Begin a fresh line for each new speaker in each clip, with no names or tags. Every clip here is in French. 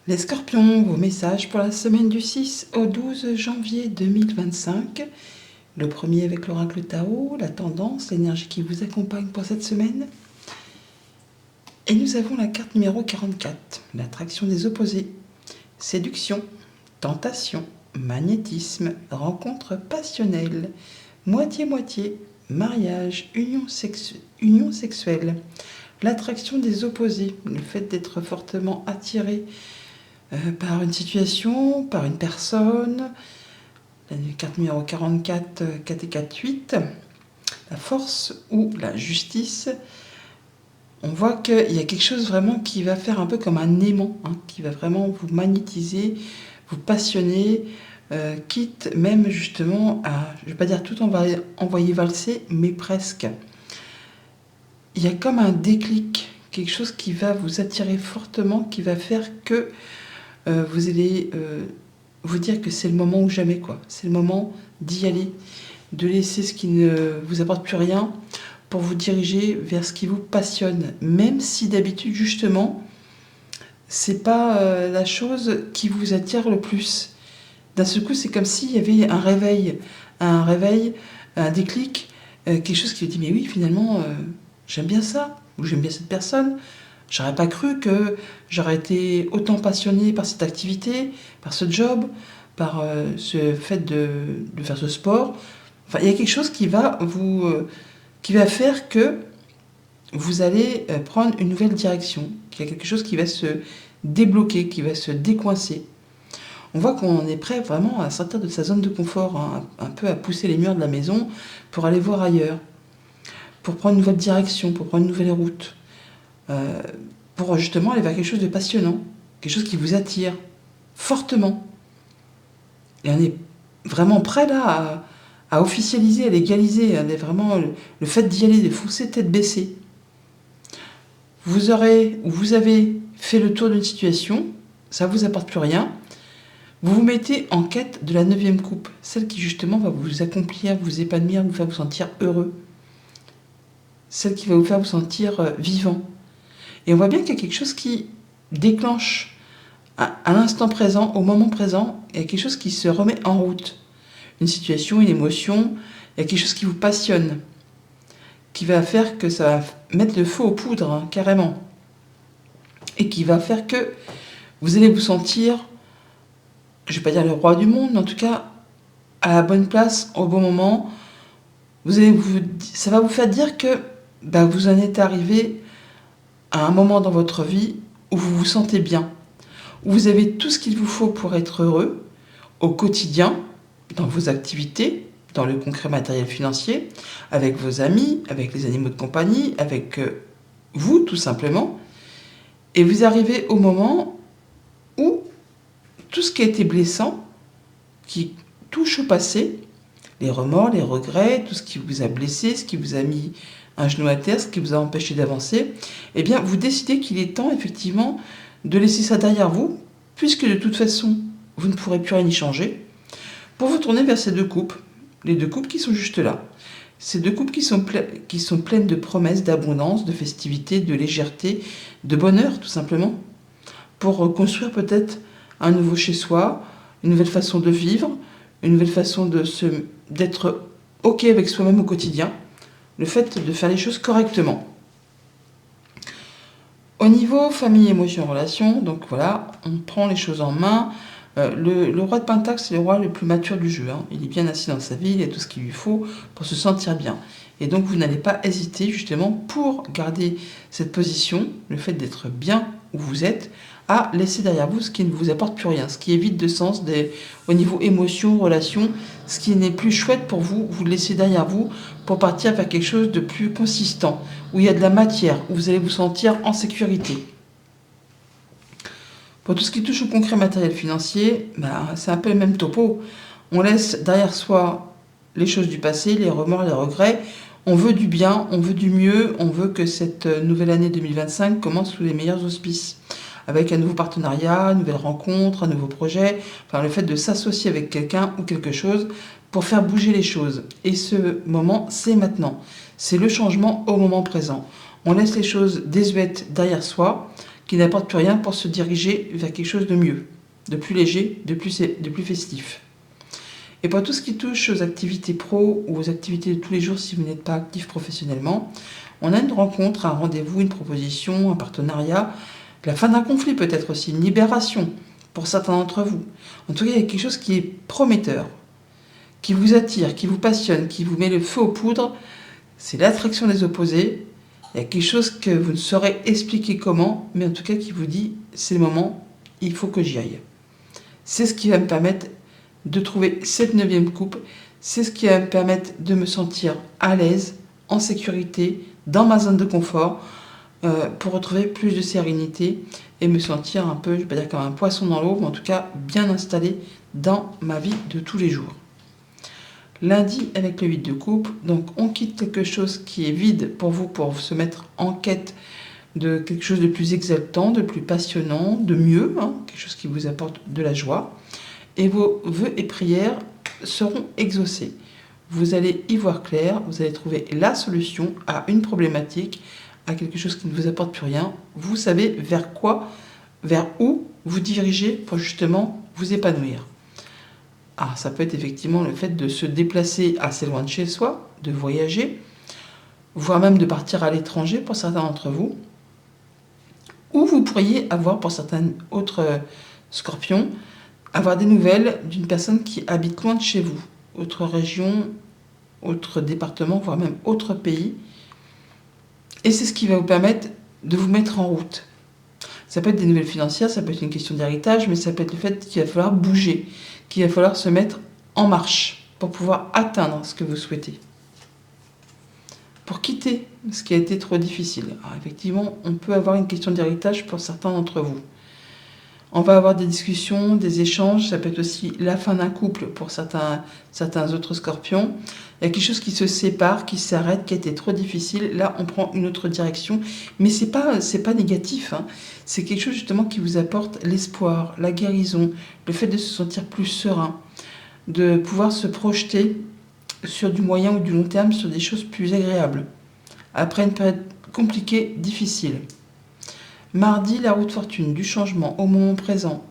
Les scorpions, vos messages pour la semaine du 6 au 12 janvier 2025. Le premier avec l'oracle Tao, la tendance, l'énergie qui vous accompagne pour cette semaine. Et nous avons la carte numéro 44, l'attraction des opposés. Séduction, tentation, magnétisme, rencontre passionnelle, moitié-moitié, mariage, union sexuelle. L'attraction des opposés, le fait d'être fortement attiré par une situation, par une personne. La carte numéro 44, 4 et 4, 8. La force ou la justice. On voit qu'il y a quelque chose vraiment qui va faire un peu comme un aimant, qui va vraiment vous magnétiser, vous passionner, quitte même justement à, je ne vais pas dire tout envoyer valser, mais presque. Il y a comme un déclic, quelque chose qui va vous attirer fortement, qui va faire que vous allez vous dire que c'est le moment ou jamais, quoi. C'est le moment d'y aller, de laisser ce qui ne vous apporte plus rien pour vous diriger vers ce qui vous passionne, même si d'habitude justement c'est pas la chose qui vous attire le plus. D'un seul coup, c'est comme s'il y avait un réveil, un déclic, quelque chose qui vous dit mais oui, finalement j'aime bien ça, ou j'aime bien cette personne. J'aurais pas cru que j'aurais été autant passionnée par cette activité, par ce job, par ce fait de faire ce sport. Enfin, il y a quelque chose qui va qui va faire que vous allez prendre une nouvelle direction. Il y a quelque chose qui va se débloquer, qui va se décoincer. On voit qu'on est prêt vraiment à sortir de sa zone de confort, un peu à pousser les murs de la maison pour aller voir ailleurs, pour prendre une nouvelle direction, pour prendre une nouvelle route. Pour justement aller vers quelque chose de passionnant, quelque chose qui vous attire fortement. Et on est vraiment prêt là à officialiser, à légaliser, vraiment le fait d'y aller, de foncer tête baissée. Vous avez fait le tour d'une situation, ça ne vous apporte plus rien, vous vous mettez en quête de la 9e coupe, celle qui justement va vous accomplir, vous épanouir, vous faire vous sentir heureux, celle qui va vous faire vous sentir vivant. Et on voit bien qu'il y a quelque chose qui déclenche à l'instant présent, au moment présent, il y a quelque chose qui se remet en route. Une situation, une émotion, il y a quelque chose qui vous passionne, qui va faire que ça va mettre le feu aux poudres, carrément. Et qui va faire que vous allez vous sentir, je ne vais pas dire le roi du monde, mais en tout cas à la bonne place, au bon moment. Ça va vous faire dire que vous en êtes arrivé à un moment dans votre vie où vous vous sentez bien, où vous avez tout ce qu'il vous faut pour être heureux au quotidien, dans vos activités, dans le concret matériel financier, avec vos amis, avec les animaux de compagnie, avec vous tout simplement. Et vous arrivez au moment où tout ce qui a été blessant, qui touche au passé, les remords, les regrets, tout ce qui vous a blessé, ce qui vous a mis un genou à terre, ce qui vous a empêché d'avancer, eh bien vous décidez qu'il est temps effectivement de laisser ça derrière vous, puisque de toute façon vous ne pourrez plus rien y changer, pour vous tourner vers ces 2 coupes, les 2 coupes qui sont juste là. Ces 2 coupes qui sont pleines de promesses, d'abondance, de festivité, de légèreté, de bonheur tout simplement, pour construire peut-être un nouveau chez-soi, une nouvelle façon de vivre, une nouvelle façon d'être OK avec soi-même au quotidien, le fait de faire les choses correctement. Au niveau famille, émotion, relation, donc voilà, on prend les choses en main. Le roi de Pentacle, c'est le roi le plus mature du jeu. Il est bien assis dans sa vie, il a tout ce qu'il lui faut pour se sentir bien. Et donc vous n'allez pas hésiter justement pour garder cette position, le fait d'être bien où vous êtes, à laisser derrière vous ce qui ne vous apporte plus rien, ce qui est vide de sens au niveau émotion, relation, ce qui n'est plus chouette pour vous, vous le laissez derrière vous pour partir vers quelque chose de plus consistant, où il y a de la matière, où vous allez vous sentir en sécurité. Pour tout ce qui touche au concret matériel financier, c'est un peu le même topo. On laisse derrière soi les choses du passé, les remords, les regrets. On veut du bien, on veut du mieux, on veut que cette nouvelle année 2025 commence sous les meilleurs auspices. Avec un nouveau partenariat, une nouvelle rencontre, un nouveau projet, enfin le fait de s'associer avec quelqu'un ou quelque chose pour faire bouger les choses. Et ce moment, c'est maintenant. C'est le changement au moment présent. On laisse les choses désuètes derrière soi, qui n'apportent plus rien pour se diriger vers quelque chose de mieux, de plus léger, de plus festif. Et pour tout ce qui touche aux activités pro ou aux activités de tous les jours si vous n'êtes pas actif professionnellement, on a une rencontre, un rendez-vous, une proposition, un partenariat, la fin d'un conflit peut-être aussi, une libération pour certains d'entre vous. En tout cas, il y a quelque chose qui est prometteur, qui vous attire, qui vous passionne, qui vous met le feu aux poudres. C'est l'attraction des opposés. Il y a quelque chose que vous ne saurez expliquer comment, mais en tout cas qui vous dit c'est le moment, il faut que j'y aille. C'est ce qui va me permettre de trouver cette 9e coupe. C'est ce qui va me permettre de me sentir à l'aise, en sécurité, dans ma zone de confort, pour retrouver plus de sérénité et me sentir un peu, je ne vais pas dire comme un poisson dans l'eau, mais en tout cas bien installé dans ma vie de tous les jours. Lundi avec le 8 de coupe, donc on quitte quelque chose qui est vide pour vous se mettre en quête de quelque chose de plus exaltant, de plus passionnant, de mieux, quelque chose qui vous apporte de la joie. Et vos vœux et prières seront exaucés. Vous allez y voir clair, vous allez trouver la solution à une problématique, à quelque chose qui ne vous apporte plus rien. Vous savez vers où vous dirigez pour justement vous épanouir. Ah, ça peut être effectivement le fait de se déplacer assez loin de chez soi, de voyager, voire même de partir à l'étranger pour certains d'entre vous. Ou vous pourriez avoir pour certains autres scorpions, avoir des nouvelles d'une personne qui habite loin de chez vous, autre région, autre département, voire même autre pays. Et c'est ce qui va vous permettre de vous mettre en route. Ça peut être des nouvelles financières, ça peut être une question d'héritage, mais ça peut être le fait qu'il va falloir bouger, qu'il va falloir se mettre en marche pour pouvoir atteindre ce que vous souhaitez. Pour quitter ce qui a été trop difficile. Alors effectivement, on peut avoir une question d'héritage pour certains d'entre vous. On va avoir des discussions, des échanges, ça peut être aussi la fin d'un couple pour certains autres scorpions. Il y a quelque chose qui se sépare, qui s'arrête, qui a été trop difficile. Là, on prend une autre direction. Mais c'est pas négatif. C'est quelque chose justement qui vous apporte l'espoir, la guérison, le fait de se sentir plus serein, de pouvoir se projeter sur du moyen ou du long terme, sur des choses plus agréables. Après une période compliquée, difficile. Mardi, la roue de fortune, du changement au moment présent.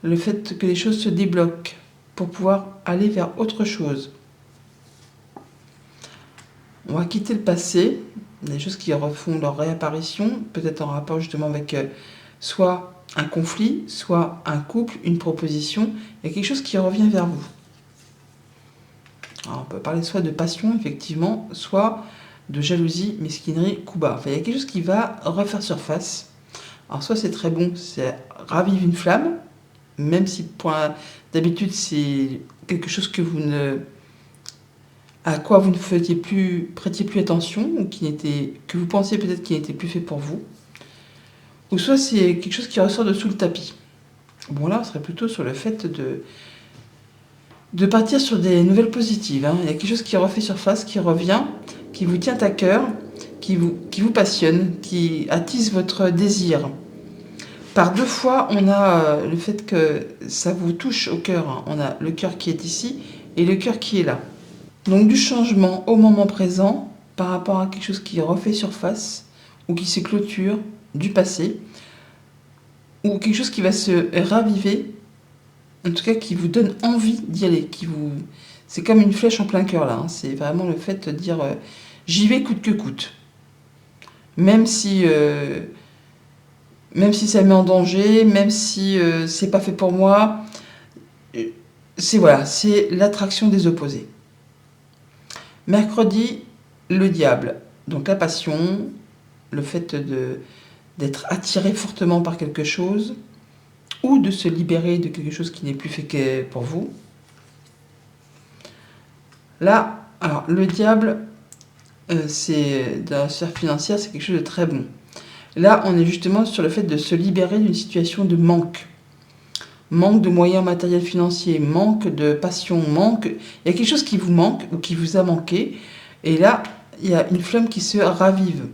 Le fait que les choses se débloquent pour pouvoir aller vers autre chose. On va quitter le passé, des choses qui refont leur réapparition, peut-être en rapport justement avec soit un conflit, soit un couple, une proposition. Il y a quelque chose qui revient vers vous. Alors, on peut parler soit de passion, effectivement, soit de jalousie, mesquinerie, coup bas. Enfin, il y a quelque chose qui va refaire surface. Alors soit c'est très bon, c'est ravive une flamme, même si d'habitude c'est quelque chose à quoi vous ne prêtiez plus attention, ou que vous pensiez peut-être qu'il n'était plus fait pour vous. Ou soit c'est quelque chose qui ressort de sous le tapis. Bon là, on serait plutôt sur le fait de partir sur des nouvelles positives. Il y a quelque chose qui refait surface, qui revient, qui vous tient à cœur, qui vous passionne, qui attise votre désir. Par 2 fois, on a le fait que ça vous touche au cœur. On a le cœur qui est ici et le cœur qui est là. Donc du changement au moment présent par rapport à quelque chose qui refait surface ou qui se clôture du passé ou quelque chose qui va se raviver, en tout cas qui vous donne envie d'y aller. C'est comme une flèche en plein cœur là. C'est vraiment le fait de dire j'y vais coûte que coûte. Même si ça me met en danger, même si c'est pas fait pour moi, c'est l'attraction des opposés. Mercredi, le diable. Donc la passion, le fait d'être attiré fortement par quelque chose, ou de se libérer de quelque chose qui n'est plus fait que pour vous. Là, alors le diable, c'est dans la sphère financière, c'est quelque chose de très bon. Là, on est justement sur le fait de se libérer d'une situation de manque. Manque de moyens matériels financiers, manque de passion, il y a quelque chose qui vous manque ou qui vous a manqué. Et là, il y a une flamme qui se ravive.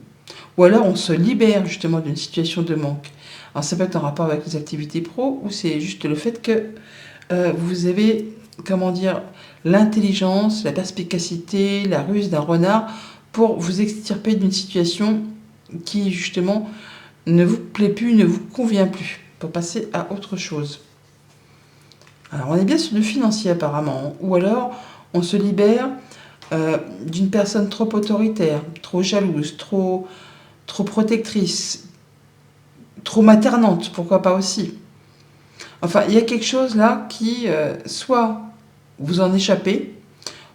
Ou alors, on se libère justement d'une situation de manque. Alors, ça peut être en rapport avec les activités pro ou c'est juste le fait que vous avez, l'intelligence, la perspicacité, la ruse d'un renard pour vous extirper d'une situation qui justement ne vous plaît plus, ne vous convient plus, pour passer à autre chose. Alors on est bien sur du financier apparemment, ou alors on se libère d'une personne trop autoritaire, trop jalouse, trop protectrice, trop maternante, pourquoi pas aussi. Enfin, il y a quelque chose là qui, soit vous en échappez,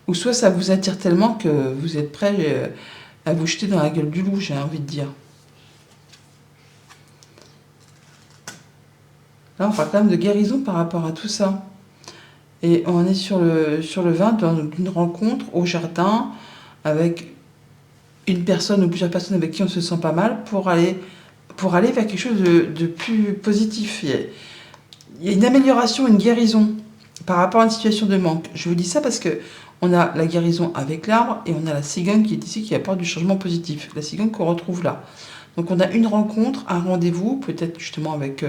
ou soit ça vous attire tellement que vous êtes prêt à vous jeter dans la gueule du loup, j'ai envie de dire. Là, on parle quand même de guérison par rapport à tout ça. Et on est sur le 20 d'une rencontre au jardin avec une personne ou plusieurs personnes avec qui on se sent pas mal pour aller vers quelque chose de plus positif. Il y a une amélioration, une guérison par rapport à une situation de manque. Je vous dis ça parce que on a la guérison avec l'arbre et on a la cigogne qui est ici qui apporte du changement positif. La cigogne qu'on retrouve là. Donc on a une rencontre, un rendez-vous, peut-être justement avec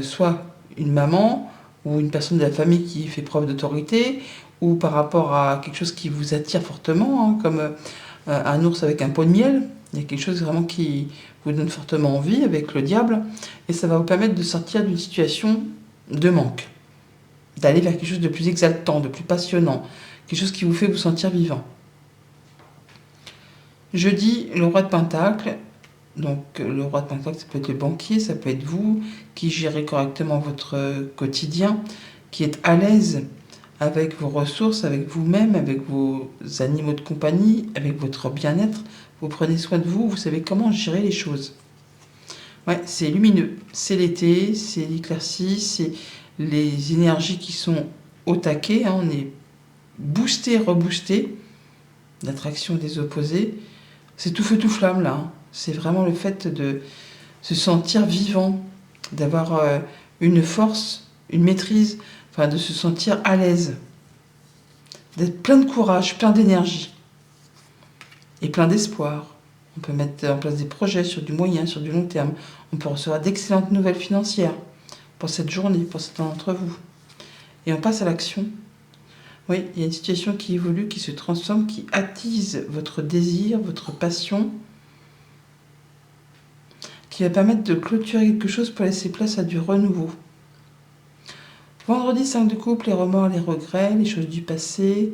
soit une maman ou une personne de la famille qui fait preuve d'autorité, ou par rapport à quelque chose qui vous attire fortement, hein, comme un ours avec un pot de miel. Il y a quelque chose vraiment qui vous donne fortement envie avec le diable, et ça va vous permettre de sortir d'une situation de manque, d'aller vers quelque chose de plus exaltant, de plus passionnant, quelque chose qui vous fait vous sentir vivant. Jeudi, le roi de Pentacle. Donc le roi de Pentacle, ça peut être le banquier, ça peut être vous qui gérez correctement votre quotidien, qui êtes à l'aise avec vos ressources, avec vous-même, avec vos animaux de compagnie, avec votre bien-être. Vous prenez soin de vous, vous savez comment gérer les choses. Ouais, c'est lumineux. C'est l'été, c'est l'éclaircie, c'est les énergies qui sont au taquet. Hein, on est boosté, reboosté. L'attraction des opposés. C'est tout feu, tout flamme là. Hein. C'est vraiment le fait de se sentir vivant, d'avoir une force, une maîtrise, enfin de se sentir à l'aise, d'être plein de courage, plein d'énergie et plein d'espoir. On peut mettre en place des projets sur du moyen, sur du long terme. On peut recevoir d'excellentes nouvelles financières pour cette journée, pour certains d'entre vous. Et on passe à l'action. Oui, il y a une situation qui évolue, qui se transforme, qui attise votre désir, votre passion, qui va permettre de clôturer quelque chose pour laisser place à du renouveau. Vendredi, 5 de coupe, les remords, les regrets, les choses du passé,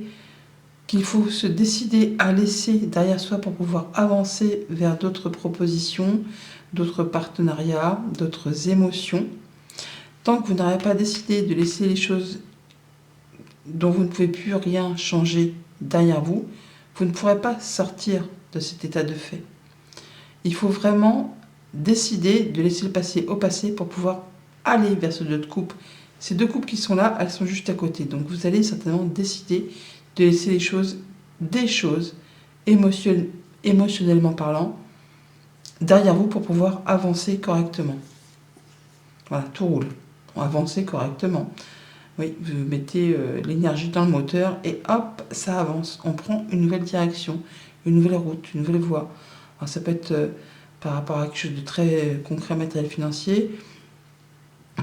qu'il faut se décider à laisser derrière soi pour pouvoir avancer vers d'autres propositions, d'autres partenariats, d'autres émotions. Tant que vous n'aurez pas décidé de laisser les choses dont vous ne pouvez plus rien changer derrière vous, vous ne pourrez pas sortir de cet état de fait. Il faut vraiment décider de laisser le passé au passé pour pouvoir aller vers ces deux coupes. Ces deux coupes qui sont là, elles sont juste à côté. Donc vous allez certainement décider de laisser des choses, émotionnellement parlant, derrière vous pour pouvoir avancer correctement. Voilà, tout roule. Avancer correctement. Oui, vous mettez l'énergie dans le moteur et hop, ça avance. On prend une nouvelle direction, une nouvelle route, une nouvelle voie. Alors ça peut être par rapport à quelque chose de très concret, matériel, financier,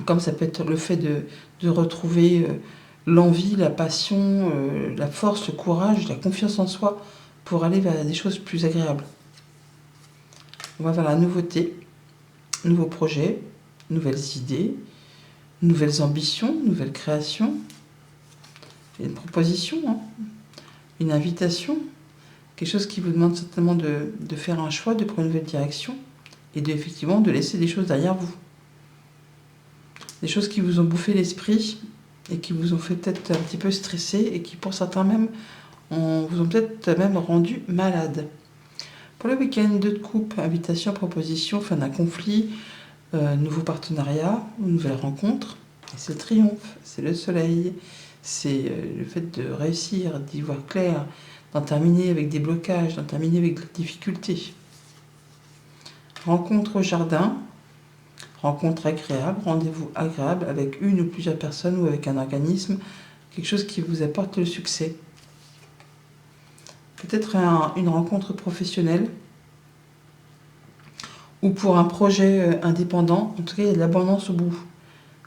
comme ça peut être le fait de retrouver l'envie, la passion, la force, le courage, la confiance en soi pour aller vers des choses plus agréables. On va vers la nouveauté, nouveaux projets, nouvelles idées, nouvelles ambitions, nouvelles créations, une proposition, hein, une invitation, quelque chose qui vous demande certainement de faire un choix, de prendre une nouvelle direction et effectivement de laisser des choses derrière vous. Des choses qui vous ont bouffé l'esprit et qui vous ont fait peut-être un petit peu stresser et qui pour certains même vous ont peut-être même rendu malade. Pour le week-end, 2 de coupe, invitation, proposition, fin d'un conflit, nouveau partenariat, une nouvelle rencontre. Et c'est le triomphe, c'est le soleil, c'est le fait de réussir, d'y voir clair, d'en terminer avec des blocages, d'en terminer avec des difficultés. Rencontre au jardin, rencontre agréable, rendez-vous agréable avec une ou plusieurs personnes ou avec un organisme, quelque chose qui vous apporte le succès. Peut-être une rencontre professionnelle ou pour un projet indépendant. En tout cas, il y a de l'abondance au bout.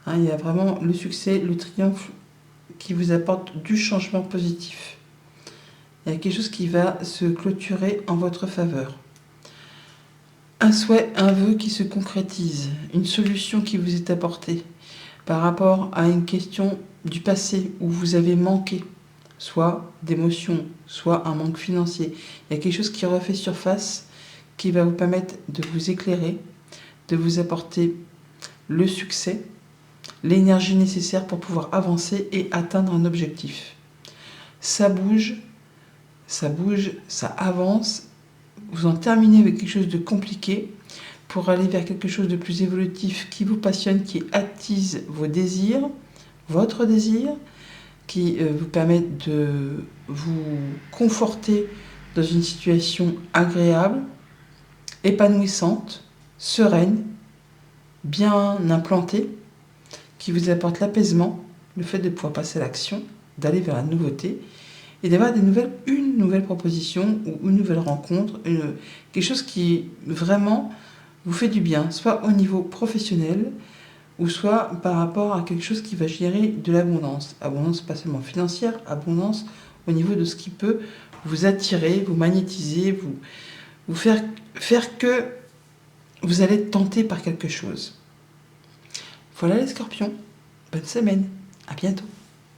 Hein, il y a vraiment le succès, le triomphe qui vous apporte du changement positif. Il y a quelque chose qui va se clôturer en votre faveur. Un souhait, un vœu qui se concrétise, une solution qui vous est apportée par rapport à une question du passé où vous avez manqué, soit d'émotion, soit un manque financier. Il y a quelque chose qui refait surface, qui va vous permettre de vous éclairer, de vous apporter le succès, l'énergie nécessaire pour pouvoir avancer et atteindre un objectif. Ça bouge, ça avance, vous en terminez avec quelque chose de compliqué pour aller vers quelque chose de plus évolutif qui vous passionne, qui attise vos désirs, votre désir, qui vous permet de vous conforter dans une situation agréable, épanouissante, sereine, bien implantée, qui vous apporte l'apaisement, le fait de pouvoir passer à l'action, d'aller vers la nouveauté et d'avoir une nouvelle proposition ou une nouvelle rencontre, quelque chose qui vraiment vous fait du bien, soit au niveau professionnel ou soit par rapport à quelque chose qui va générer de l'abondance. Abondance pas seulement financière, abondance au niveau de ce qui peut vous attirer, vous magnétiser, vous faire que vous allez être tenté par quelque chose. Voilà les scorpions, bonne semaine, à bientôt.